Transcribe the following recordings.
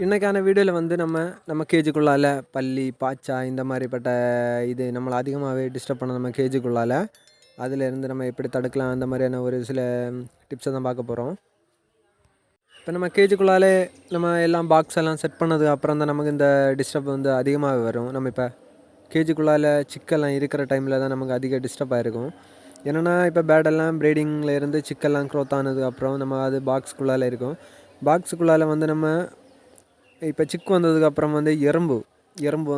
இன்றைக்கான வீடியோவில் வந்து நம்ம கேஜுக்குள்ளால பல்லி பாச்சா இந்த மாதிரிப்பட்ட இது நம்மளை அதிகமாகவே டிஸ்டர்ப் பண்ண நம்ம கேஜுக்குள்ளால அதிலேருந்து நம்ம எப்படி தடுக்கலாம் அந்த மாதிரியான ஒரு சில டிப்ஸை தான் பார்க்க போகிறோம். இப்போ நம்ம கேஜுக்குள்ளாலே நம்ம எல்லாம் பாக்ஸ் எல்லாம் செட் பண்ணது அப்புறம் தான் நமக்கு இந்த டிஸ்டர்ப் வந்து அதிகமாக வரும். நம்ம இப்போ கேஜுக்குள்ளால சிக்கெல்லாம் இருக்கிற டைமில் தான் நமக்கு அதிக டிஸ்டர்ப் ஆகிருக்கும். என்னென்னா இப்போ பேடெல்லாம் ப்ரீடிங்கில் இருந்து சிக்கெல்லாம் க்ரோத் ஆனது அப்புறம் நம்ம அது பாக்ஸுக்குள்ளால இருக்கும். பாக்ஸுக்குள்ளால வந்து நம்ம இப்போ சிக்கு வந்ததுக்கப்புறம் வந்து எறும்பு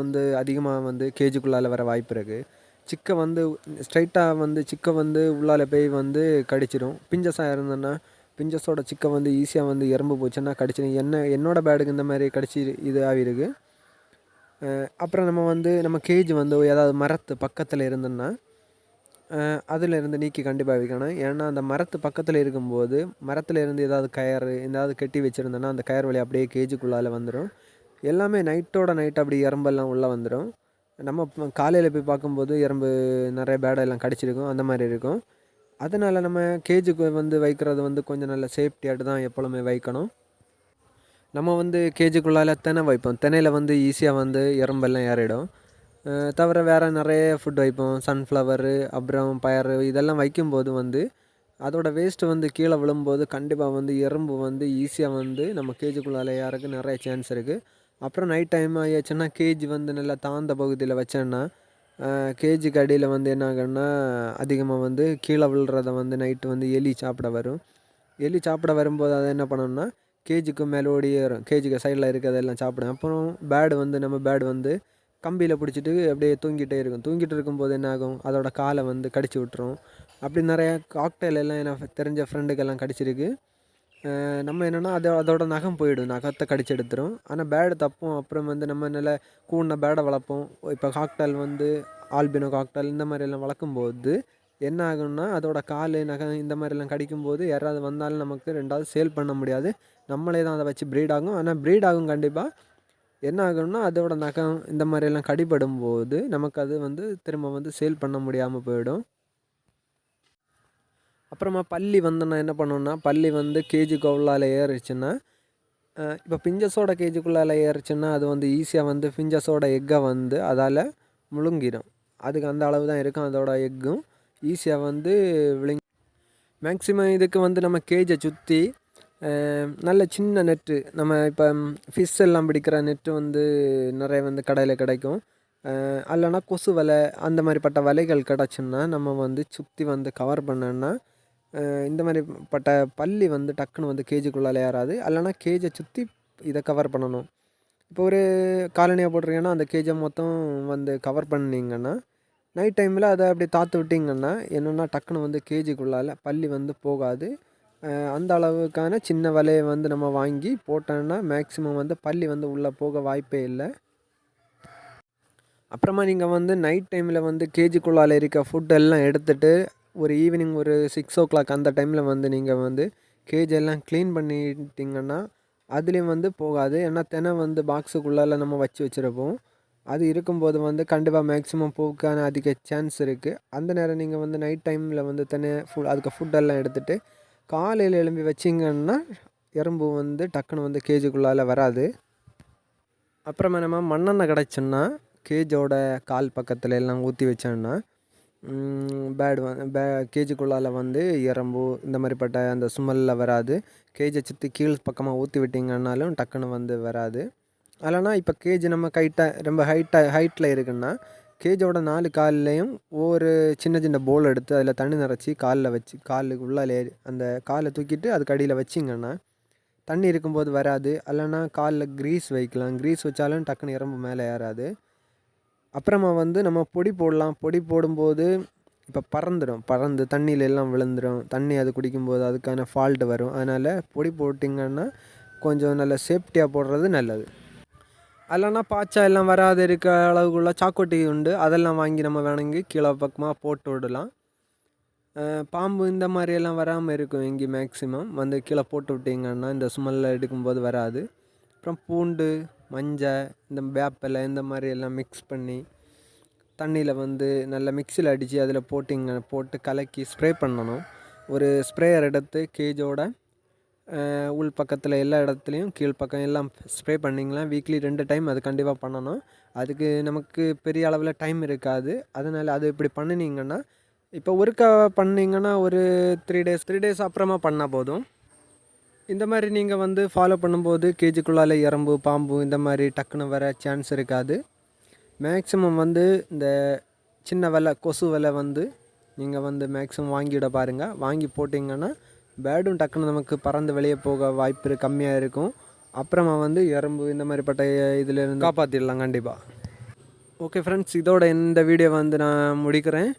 வந்து அதிகமாக வந்து கேஜுக்குள்ளால் வர வாய்ப்பு இருக்குது. சிக்கை வந்து ஸ்ட்ரைட்டாக வந்து சிக்கை வந்து உள்ளால் போய் வந்து கடிச்சிடும். பிஞ்சஸாக இருந்ததுன்னா பிஞ்சஸோட சிக்கை வந்து ஈஸியாக வந்து எறும்பு போச்சுன்னா கடிச்சிடும். என்னோடய பேடுக்கு இந்த மாதிரி கடிச்சி இது ஆகிருக்கு. அப்புறம் நம்ம கேஜ் வந்து ஏதாவது மரத்து பக்கத்தில் இருந்தோன்னா அதில் இருந்து நீக்கி கண்டிப்பாக வைக்கணும். ஏன்னா அந்த மரத்து பக்கத்தில் இருக்கும்போது மரத்தில் இருந்து ஏதாவது கயறு ஏதாவது கட்டி வச்சுருந்தோன்னா அந்த கயர் வழி அப்படியே கேஜுக்குள்ளால் வந்துடும். எல்லாமே நைட்டோட நைட் அப்படி எறும்பெல்லாம் உள்ளே வந்துடும். நம்ம காலையில் போய் பார்க்கும்போது எறும்பு நிறைய பேடெல்லாம் கடிச்சிருக்கும், அந்த மாதிரி இருக்கும். அதனால் நம்ம கேஜுக்கு வந்து வைக்கிறது வந்து கொஞ்சம் நல்ல சேஃப்டியாட்டு தான் எப்பொழுதுமே வைக்கணும். நம்ம வந்து கேஜுக்குள்ளால் தினை வைப்போம். தினையில் வந்து ஈஸியாக வந்து எறும்பெல்லாம் ஏறிடும். தவிர வேறு நிறைய ஃபுட் வைப்போம். சன்ஃப்ளவரு அப்புறம் பயறு இதெல்லாம் வைக்கும்போது வந்து அதோடய வேஸ்ட்டு வந்து கீழே விழும்போது கண்டிப்பாக வந்து எறும்பு வந்து ஈஸியாக வந்து நம்ம கேஜுக்குள்ளால் ஏறக்கு நிறைய சான்ஸ் இருக்குது. அப்புறம் நைட் டைம் ஆகியாச்சுன்னா கேஜ் வந்து நல்லா தாழ்ந்த பகுதியில் வச்சேன்னா கேஜுக்கு அடியில் வந்து என்ன ஆகுன்னா அதிகமாக வந்து கீழே விழுறத வந்து நைட்டு வந்து எலி சாப்பிட வரும். எலி சாப்பிட வரும்போது அதை என்ன பண்ணணும்னா கேஜுக்கு மேலோடி ஏறும். கேஜுக்கு சைடில் இருக்கிறதெல்லாம் சாப்பிடும். அப்புறம் நம்ம பேடு வந்து கம்பியில் பிடிச்சிட்டு அப்படியே தூங்கிட்டே இருக்கும். தூங்கிட்டு இருக்கும்போது என்ன ஆகும், அதோட காலை வந்து கடிச்சு விட்டுரும். அப்படி நிறைய காக்டெயில் எல்லாம் எனக்கு தெரிஞ்ச ஃப்ரெண்டுக்கெல்லாம் கடிச்சிருக்கு. நம்ம என்னென்னா அதோட நகம் போயிடும், நகத்தை கடிச்சு எடுத்துரும். ஆனால் பேடு தப்பும். அப்புறம் வந்து நம்ம நல்ல கூடின பேடை வளர்ப்போம். இப்போ காக்டெயில் வந்து ஆல்பினோ காக்டெயில் இந்த மாதிரியெல்லாம் வளர்க்கும்போது என்ன ஆகும்னா அதோட கால் நகம் இந்த மாதிரிலாம் கடிக்கும்போது யாராவது வந்தாலும் நமக்கு ரெண்டாவது சேல் பண்ண முடியாது. நம்மளே தான் அதை வச்சு ப்ரீட் ஆகும். ஆனால் ப்ரீட் ஆகும் கண்டிப்பாக. என்ன ஆகும்னா அதோட நகம் இந்த மாதிரியெல்லாம் கடிபடும் போது நமக்கு அது வந்து திரும்ப வந்து சேல் பண்ண முடியாமல் போயிடும். அப்புறமா பல்லி வந்து நான் என்ன பண்ணுவேன்னா பல்லி வந்து கேஜுக்கு உள்ளால் ஏறிச்சுன்னா இப்போ பிஞ்சஸோட கேஜுக்குள்ளால் ஏறிச்சுன்னா அது வந்து ஈஸியாக வந்து பிஞ்சஸோட எக்கை வந்து அதால் முழுங்கிடும். அதுக்கு அந்த அளவு தான் இருக்கும். அதோட எக்கும் ஈஸியாக வந்து மேக்ஸிமம் இதுக்கு வந்து நம்ம கேஜை சுற்றி நல்ல சின்ன நெட்டு நம்ம இப்போ ஃபிஷ் எல்லாம் பிடிக்கிற நெட்டு வந்து நிறைய வந்து கடையில் கிடைக்கும். இல்லைனா கொசு வலை அந்த மாதிரிப்பட்ட வலைகள் கிடச்சுன்னா நம்ம வந்து சுற்றி வந்து கவர் பண்ணோன்னா இந்த மாதிரிப்பட்ட பல்லி வந்து டக்குன்னு வந்து கேஜுக்குள்ளால் ஏறாது. இல்லைனா கேஜை சுற்றி இதை கவர் பண்ணணும். இப்போ ஒரு காலனியாக போட்டிருக்கீங்கன்னா அந்த கேஜை மொத்தம் வந்து கவர் பண்ணிங்கன்னா நைட் டைமில் அதை அப்படி தாத்து விட்டிங்கன்னா என்னென்னா டக்குன்னு வந்து கேஜுக்குள்ளால் பல்லி வந்து போகாது. அந்த அளவுக்கான சின்ன வலையை வந்து நம்ம வாங்கி போட்டோன்னா மேக்ஸிமம் வந்து பல்லி வந்து உள்ளே போக வாய்ப்பே இல்லை. அப்புறமா நீங்கள் வந்து நைட் டைமில் வந்து கேஜுக்குள்ளால் இருக்க ஃபுட் எல்லாம் எடுத்துகிட்டு ஒரு ஈவினிங் ஒரு 6 o'clock அந்த டைமில் வந்து நீங்கள் வந்து கேஜ் எல்லாம் க்ளீன் பண்ணிட்டிங்கன்னா அதுலேயும் வந்து போகாது. ஏன்னா தினை வந்து பாக்ஸுக்குள்ளால் நம்ம வச்சுருப்போம். அது இருக்கும்போது வந்து கண்டிப்பாக மேக்ஸிமம் போக்கான அதிக சான்ஸ் இருக்குது. அந்த நேரம் நீங்கள் வந்து நைட் டைமில் வந்து அதுக்கு ஃபுட்டெல்லாம் எடுத்துகிட்டு காலையில் எழும்பி வச்சிங்கன்னா எறும்பு வந்து டக்குன்னு வந்து கேஜுக்குள்ளால் வராது. அப்புறமா நம்ம மண்ணெண்ணெய் கிடச்சுன்னா கேஜோட கால் பக்கத்தில் எல்லாம் ஊற்றி வச்சோன்னா கேஜுக்குள்ளால் வந்து எறும்பு இந்த மாதிரிப்பட்ட அந்த ஸ்மெல்லில் வராது. கேஜை சுற்றி கீழ் பக்கமாக ஊற்றி விட்டிங்கன்னாலும் டக்குன்னு வந்து வராது. இல்லைனா இப்போ கேஜ் நம்ம ரொம்ப ஹைட்டில் இருக்குன்னா கேஜோட 4 கால்லையும் ஒவ்வொரு சின்ன சின்ன போல் எடுத்து அதில் தண்ணி நிறச்சி காலில் வச்சு காலுக்கு உள்ளாலே அந்த காலை தூக்கிட்டு அதுக்கு அடியில் வச்சிங்கன்னா தண்ணி இருக்கும்போது வராது. இல்லைனா காலில் க்ரீஸ் வைக்கலாம். க்ரீஸ் வச்சாலும் டக்குன்னு எறும்பு மேலே ஏறாது. அப்புறமா வந்து நம்ம பொடி போடலாம். பொடி போடும்போது இப்போ பறந்து தண்ணியில எல்லாம் விழுந்துடும். தண்ணி அது குடிக்கும்போது அதுக்கான ஃபால்ட்டு வரும். அதனால் பொடி போட்டிங்கன்னா கொஞ்சம் நல்ல சேஃப்டியாக போடுறது நல்லது. இல்லைனா பாய்ச்சா எல்லாம் வராது இருக்க அளவுக்குள்ள சாக்கோட்டி உண்டு. அதெல்லாம் வாங்கி நம்ம வேணுங்கி கீழே பக்கமாக போட்டு விடலாம். பாம்பு இந்த மாதிரியெல்லாம் வராமல் இருக்கும். எங்கே மேக்ஸிமம் வந்து கீழே போட்டு விட்டிங்கன்னா இந்த ஸ்மெல்ல எடுக்கும்போது வராது. அப்புறம் பூண்டு மஞ்சள் இந்த வேப்பிலை இந்த மாதிரி எல்லாம் மிக்ஸ் பண்ணி தண்ணியில் வந்து நல்லா மிக்சியில் அடித்து அதில் போட்டு கலக்கி ஸ்ப்ரே பண்ணணும். ஒரு ஸ்ப்ரேயர் எடுத்து கேஜோட உள் பக்கத்தில் எல்லா இடத்துலையும் கீழ் பக்கம் எல்லாம் ஸ்ப்ரே பண்ணிங்கன்னா வீக்லி 2 டைம் அது கண்டிப்பாக பண்ணணும். அதுக்கு நமக்கு பெரிய அளவில் டைம் இருக்காது. அதனால் அது இப்படி பண்ணினீங்கன்னா இப்போ ஒருக்கா பண்ணிங்கன்னா ஒரு 3 டேஸ் அப்புறமா பண்ணால் போதும். இந்த மாதிரி நீங்கள் வந்து ஃபாலோ பண்ணும்போது கேஜுக்குள்ளால் எறும்பு பாம்பு இந்த மாதிரி டக்குன்னு வர சான்ஸ் இருக்காது. மேக்ஸிமம் வந்து இந்த சின்ன வலை கொசு வலை வந்து நீங்கள் வந்து மேக்ஸிமம் வாங்கிவிட பாருங்கள். வாங்கி போட்டிங்கன்னா பேர்டும் டக்குன்னு நமக்கு பறந்து வெளியே போக வாய்ப்பு கம்மியாக இருக்கும். அப்புறமா வந்து எறும்பு இந்த மாதிரிப்பட்ட இதிலேருந்து காப்பாற்றிடலாம் கண்டிப்பாக. ஓகே ஃப்ரெண்ட்ஸ், இதோட இந்த வீடியோ வந்து நான் முடிக்கிறேன்.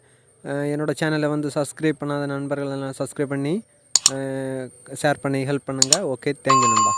என்னோடய சேனலை வந்து சப்ஸ்கிரைப் பண்ணாத நண்பர்கள் எல்லாம் சப்ஸ்கிரைப் பண்ணி ஷேர் பண்ணி ஹெல்ப் பண்ணுங்கள். ஓகே, தேங்க்யூ நண்பா.